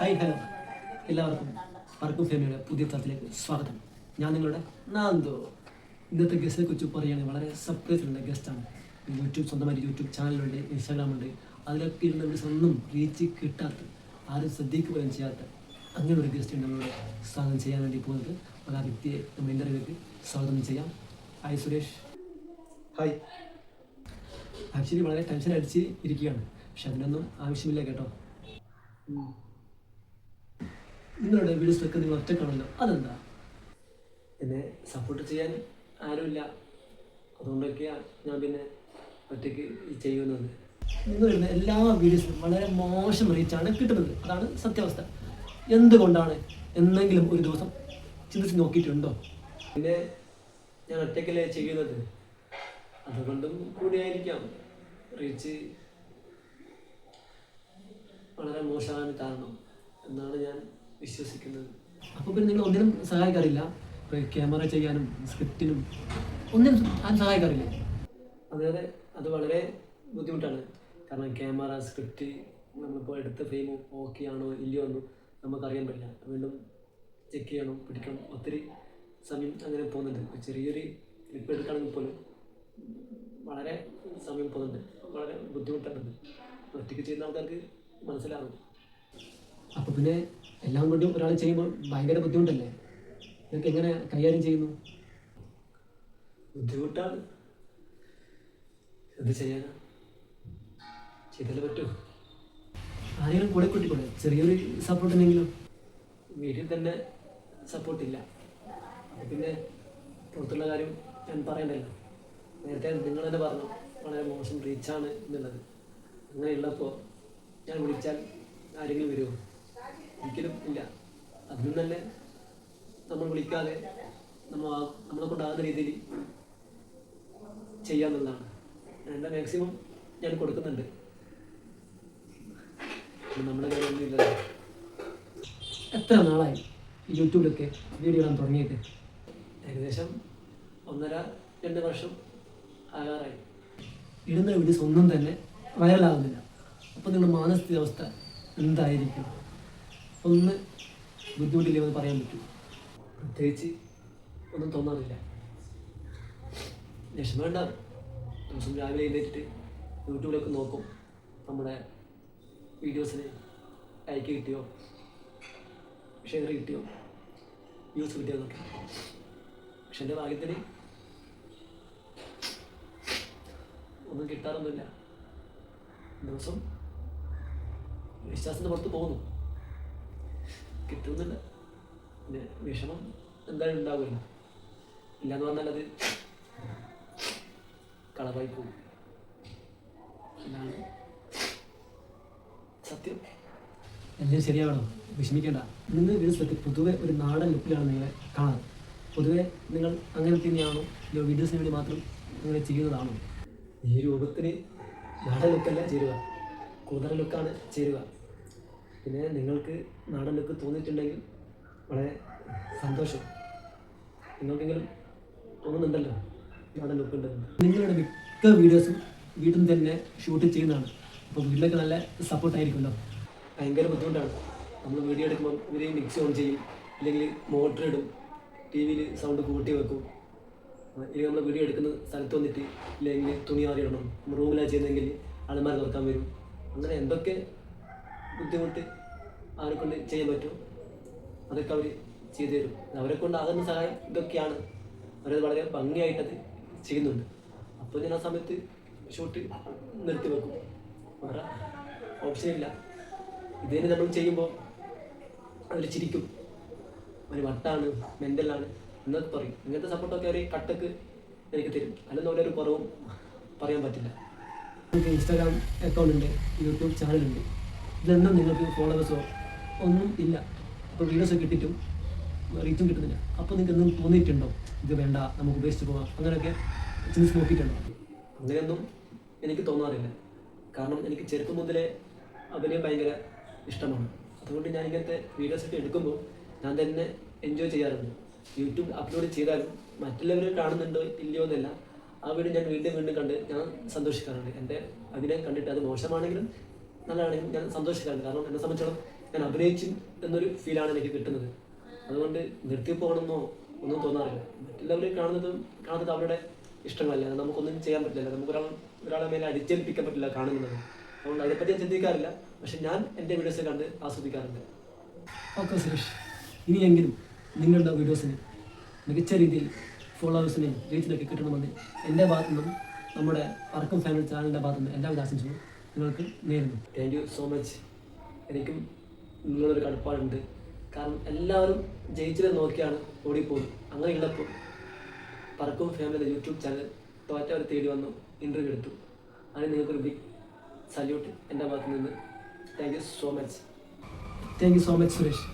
Hi hello എല്ലാവർക്കും പറക്കും ഫാമിലിയുടെ പുതിയ തലത്തിലേക്ക് സ്വാഗതം. ഞാൻ നിങ്ങളുടെ നാന്തോ. ഇന്നത്തെ ഗസ്റ്റിനെ കുറിച്ച് പറയുകയാണെങ്കിൽ വളരെ സർപ്രൈസ് ഉള്ള ഗസ്റ്റാണ്. സ്വന്തമായിട്ട് യൂട്യൂബ് ചാനലുണ്ട്, ഇൻസ്റ്റാഗ്രാമുണ്ട്. അതിലൊക്കെ ഇരുന്ന ഒരു ഒന്നും റീച്ച് കിട്ടാത്ത, ആരും ശ്രദ്ധിക്കുകയും ചെയ്യാത്ത അങ്ങനെ ഒരു ഗസ്റ്റ് നമ്മളോട് സ്വാഗതം ചെയ്യാൻ വേണ്ടി പോകുന്നത്. അപ്പോൾ ആ വ്യക്തിയെ നമ്മുടെ ഇൻ്റർവ്യൂക്ക് സ്വാഗതം ചെയ്യാം. ഹായ് സുരേഷ്. ഹായ്. ആക്ച്വലി വളരെ ടെൻഷൻ അടിച്ച് ഇരിക്കുകയാണ്, പക്ഷെ അതിനൊന്നും ആവശ്യമില്ല കേട്ടോ. നിങ്ങളുടെ വീഡിയോസിലൊക്കെ നിങ്ങൾ ഒറ്റക്കാണല്ലോ, അതെന്താ? എന്നെ സപ്പോർട്ട് ചെയ്യാൻ ആരുമില്ല, അതുകൊണ്ടൊക്കെയാണ് ഞാൻ പിന്നെ ഒറ്റയ്ക്ക് ചെയ്യുന്നത്. നിങ്ങളിടുന്ന എല്ലാ വീഡിയോസിലും വളരെ മോശം റീച്ചാണ് കിട്ടുന്നത്, അതാണ് സത്യാവസ്ഥ. എന്തുകൊണ്ടാണ് എന്നെങ്കിലും ഒരു ദിവസം ചിന്തിച്ച് നോക്കിയിട്ടുണ്ടോ? പിന്നെ ഞാൻ ഒറ്റയ്ക്കല്ലേ ചെയ്യുന്നത്, അതുകൊണ്ടും കൂടിയായിരിക്കാം റീച്ച് വളരെ മോശമാണ് കാരണം എന്നാണ് ഞാൻ വിശ്വസിക്കുന്നത്. അപ്പോൾ പിന്നെ നിങ്ങൾ ഒന്നിനും സഹായിക്കാറില്ല? ഇപ്പോൾ ക്യാമറ ചെയ്യാനും സ്ക്രിപ്റ്റിനും ഒന്നിനും ആരും സഹായിക്കാറില്ല? അതായത് അത് വളരെ ബുദ്ധിമുട്ടാണ്. കാരണം ക്യാമറ, സ്ക്രിപ്റ്റ്, നമ്മളിപ്പോൾ എടുത്ത ഫ്രെയിം ഓക്കെ ആണോ ഇല്ലയോ എന്നും നമുക്കറിയാൻ പറ്റില്ല. വീണ്ടും ചെക്ക് ചെയ്യണം, പിടിക്കണം, ഒത്തിരി സമയം അങ്ങനെ പോകുന്നുണ്ട്. ചെറിയൊരു ക്ലിപ്പ് എടുക്കുകയാണെങ്കിൽ പോലും വളരെ സമയം പോകുന്നുണ്ട്, വളരെ ബുദ്ധിമുട്ടാണ്. ഒറ്റയ്ക്ക് ചെയ്യുന്ന ആൾക്കാർക്ക് മനസ്സിലാകും. അപ്പോൾ പിന്നെ എല്ലാം കൊണ്ടും ഒരാൾ ചെയ്യുമ്പോൾ ഭയങ്കര ബുദ്ധിമുട്ടല്ലേ? ഇതൊക്കെ എങ്ങനെ കൈകാര്യം ചെയ്യുന്നു? ബുദ്ധിമുട്ടാണ്, എന്ത് ചെയ്യാനാ, ചെയ്താലേ പറ്റൂ. ആരെങ്കിലും കൂടെ കൂട്ടിക്കൂടെ? ചെറിയൊരു സപ്പോർട്ട് ഉണ്ടെങ്കിലും. വീട്ടിൽ തന്നെ സപ്പോർട്ടില്ല, അപ്പോൾ പിന്നെ പുറത്തുള്ള കാര്യം ഞാൻ പറയണ്ടല്ലോ. നേരത്തെ നിങ്ങൾ തന്നെ പറഞ്ഞു വളരെ മോശം റീച്ചാണ് എന്നുള്ളത്. അങ്ങനെയുള്ളപ്പോൾ ഞാൻ വിളിച്ചാൽ ആരെങ്കിലും വരുമോ? ഒരിക്കലും ഇല്ല. അതിനും തന്നെ നമ്മൾ വിളിക്കാതെ നമ്മളെ കൊണ്ടാകുന്ന രീതിയിൽ ചെയ്യാമെന്നുള്ളതാണ്. എൻ്റെ മാക്സിമം ഞാൻ കൊടുക്കുന്നുണ്ട്. നമ്മുടെ കാര്യമൊന്നും ഇല്ലല്ലോ. എത്ര നാളായി യൂട്യൂബിലൊക്കെ വീഡിയോ ഇടാൻ തുടങ്ങിയിട്ട്? ഏകദേശം 1.5-2 വർഷം ആകാറായി. ഇടുന്ന വീഡിയോസ് ഒന്നും തന്നെ വൈറലാകുന്നില്ല. അപ്പോൾ നിങ്ങളുടെ മാനസികാവസ്ഥ എന്തായിരിക്കും? ഒന്ന് ബുദ്ധിമുട്ടില്ലേ എന്ന് പറയാൻ പറ്റും? പ്രത്യേകിച്ച് ഒന്നും തോന്നാറില്ല. വിഷമം ഉണ്ടാകും. ദിവസം രാവിലെ എഴുന്നേറ്റിട്ട് യൂട്യൂബിലൊക്കെ നോക്കും, നമ്മുടെ വീഡിയോസിന് ലൈക്ക് കിട്ടിയോ, ഷെയർ കിട്ടിയോ, വ്യൂസ് കിട്ടിയോ എന്നൊക്കെ. പക്ഷെ എൻ്റെ ഭാഗ്യത്തിന് ഒന്നും കിട്ടാറൊന്നുമില്ല. ദിവസം വിശ്വാസത്തിന് പുറത്ത് പോകുന്നു, കിട്ടുന്നില്ല. പിന്നെ വിഷമം എന്തായാലും ഉണ്ടാവില്ല. ഇല്ലയെന്ന് പറഞ്ഞാൽ അത് കളവായി പോകും. എന്നാണ് സത്യം. എല്ലാം ശരിയാകണം, വിഷമിക്കേണ്ട. നിങ്ങൾ വീഡിയോസിലൊക്കെ പൊതുവെ ഒരു നാടൻ ലുക്കിലാണ് നിങ്ങളെ കാണാറ്. പൊതുവെ നിങ്ങൾ അങ്ങനെ തന്നെയാണോ? വീഡിയോസിന് വേണ്ടി മാത്രം നിങ്ങൾ ചെയ്യുന്നതാണോ? ഈ രൂപത്തിന് നാടൻ ലുക്കല്ല ചേരുക, കൂതറ ലുക്കാണ് ചേരുക. പിന്നെ നിങ്ങൾക്ക് നാടൻ ലുക്ക് തോന്നിയിട്ടുണ്ടെങ്കിൽ വളരെ സന്തോഷം. നിങ്ങൾക്കെങ്കിലും തോന്നുന്നുണ്ടല്ലോ നാടൻ ലുക്ക് ഉണ്ടെന്ന്. നിങ്ങളുടെ മിക്ക വീഡിയോസും വീട്ടിൽ നിന്ന് തന്നെ ഷൂട്ട് ചെയ്യുന്നതാണ്. അപ്പോൾ വീട്ടിലൊക്കെ നല്ല സപ്പോർട്ടായിരിക്കുമല്ലോ. ഭയങ്കര ബുദ്ധിമുട്ടാണ്. നമ്മൾ വീഡിയോ എടുക്കുമ്പോൾ ഇവർ മിക്സി ഓൺ ചെയ്യും, അല്ലെങ്കിൽ മോട്ടർ ഇടും, ടി വിയിൽ സൗണ്ട് കൂട്ടി വെക്കും. ഇല്ലെങ്കിൽ നമ്മൾ വീഡിയോ എടുക്കുന്ന സ്ഥലത്ത് വന്നിട്ട് ഇല്ലെങ്കിൽ തുണി മാറിയിടണം. റൂമിലാണ് ചെയ്യുന്നതെങ്കിൽ അലമാര തുറക്കാൻ വരും. അങ്ങനെ എന്തൊക്കെ ബുദ്ധിമുട്ട് അവരെക്കൊണ്ട് ചെയ്യാൻ പറ്റും അതൊക്കെ അവർ ചെയ്തു തരും. അവരെ കൊണ്ട് ആകുന്ന സഹായം ഇതൊക്കെയാണ്. അവരത് വളരെ ഭംഗിയായിട്ടത് ചെയ്യുന്നുണ്ട്. അപ്പോൾ ഞാൻ ആ സമയത്ത് ഷൂട്ട് നിർത്തി വെക്കും, വേറെ ഓപ്ഷനില്ല. ഇതിന് നമ്മൾ ചെയ്യുമ്പോൾ അവർ ചിരിക്കും, ഒരു വട്ടാണ്, മെൻ്റലാണ് എന്നൊക്കെ പറയും. ഇങ്ങനത്തെ സപ്പോർട്ടൊക്കെ അവർ കട്ടക്ക് എനിക്ക് തരും. അല്ലെന്ന് അവരൊരു കുറവും പറയാൻ പറ്റില്ല. നിങ്ങൾക്ക് ഇൻസ്റ്റാഗ്രാം അക്കൗണ്ട് ഉണ്ട്, യൂട്യൂബ് ചാനലുണ്ട്. ഇതൊന്നും നിങ്ങൾക്ക് ഫോളോവേഴ്സോ ഒന്നും ഇല്ല. അപ്പോൾ വീഡിയോസൊക്കെ കിട്ടിയിട്ടും റീച്ചും കിട്ടുന്നില്ല. അപ്പോൾ നിങ്ങൾക്ക് ഒന്നും തോന്നിയിട്ടുണ്ടോ ഇത് വേണ്ട, നമുക്ക് ഉപേക്ഷിച്ച് പോകാം, അങ്ങനെയൊക്കെ ചിന്തിച്ച് നോക്കിയിട്ടുണ്ടോ? അങ്ങനെയൊന്നും എനിക്ക് തോന്നാറില്ല. കാരണം എനിക്ക് ചെറുപ്പം മുതലേ അഭിനയം ഭയങ്കര ഇഷ്ടമാണ്. അതുകൊണ്ട് ഞാൻ ഇങ്ങനത്തെ വീഡിയോസൊക്കെ എടുക്കുമ്പോൾ ഞാൻ തന്നെ എൻജോയ് ചെയ്യാറുണ്ട്. യൂട്യൂബ് അപ്ലോഡ് ചെയ്താലും മറ്റുള്ളവർ കാണുന്നുണ്ടോ ഇല്ലയോ എന്നല്ല, ആ വീഡിയോ ഞാൻ വീണ്ടും വീണ്ടും കണ്ട് ഞാൻ സന്തോഷിക്കാറുണ്ട്. എൻ്റെ അഭിനയം കണ്ടിട്ട് അത് മോശമാണെങ്കിലും നല്ലതാണെങ്കിലും ഞാൻ സന്തോഷിക്കാറുണ്ട്. കാരണം എന്നെ സംബന്ധിച്ചോളം ഞാൻ അഭിനയിച്ചു എന്നൊരു ഫീലാണ് എനിക്ക് കിട്ടുന്നത്. അതുകൊണ്ട് നിർത്തി പോകണമെന്നോ ഒന്നും തോന്നാറില്ല. മറ്റുള്ളവർ കാണുന്നത് അവരുടെ ഇഷ്ടങ്ങളല്ല, നമുക്കൊന്നും ചെയ്യാൻ പറ്റില്ല, നമുക്ക് ഒരാളെ മേലെ അടിച്ചേൽപ്പിക്കാൻ പറ്റില്ല കാണുന്നത്. അതുകൊണ്ട് അതിനെപ്പറ്റി ഞാൻ ചിന്തിക്കാറില്ല. പക്ഷെ ഞാൻ എൻ്റെ വീഡിയോസ് കണ്ട് ആസ്വദിക്കാറുണ്ട്. ഓക്കെ സുരേഷ്, ഇനിയെങ്കിലും നിങ്ങളുടെ വീഡിയോസിന് മികച്ച രീതിയിൽ ഫോളോവേഴ്സിനെയും റീച്ചിനൊക്കെ കിട്ടണമെന്ന് എൻ്റെ ഭാഗത്തു നിന്നും നമ്മുടെ പറക്കും ഫാമിലി ചാനലിൻ്റെ ഭാഗത്തു നിന്ന് എല്ലാവിധ ആശംസകളും നിങ്ങൾക്ക് നേരുന്നു. Thank you so much. എനിക്കും നിങ്ങളൊരു കടപ്പാടുണ്ട്. കാരണം എല്ലാവരും ജയിച്ചത് നോക്കിയാണ് ഓടിപ്പോകും. അങ്ങനെയുള്ളപ്പോൾ പറക്കും ഫാമിലിയുടെ യൂട്യൂബ് ചാനൽ തോറ്റവരെ തേടി വന്നു, ഇൻ്റർവ്യൂ എടുത്തു. അതിന് നിങ്ങൾക്കൊരു ബിഗ് സല്യൂട്ട് എൻ്റെ ഭാഗത്തു നിന്ന്. Thank you so much. Thank you so much Suresh.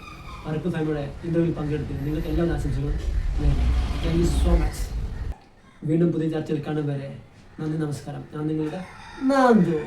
പറക്കും ഫാമിലിയുടെ ഇൻ്റർവ്യൂവിൽ പങ്കെടുത്ത് നിങ്ങൾക്ക് എല്ലാ ആശംസകളും നേരുന്നു. Thank you so much. വീണ്ടും പുതിയ ചർച്ചയിൽ കാണും വരെ നന്ദി, നമസ്കാരം. ഞാൻ നിങ്ങളുടെ നാന്ദു.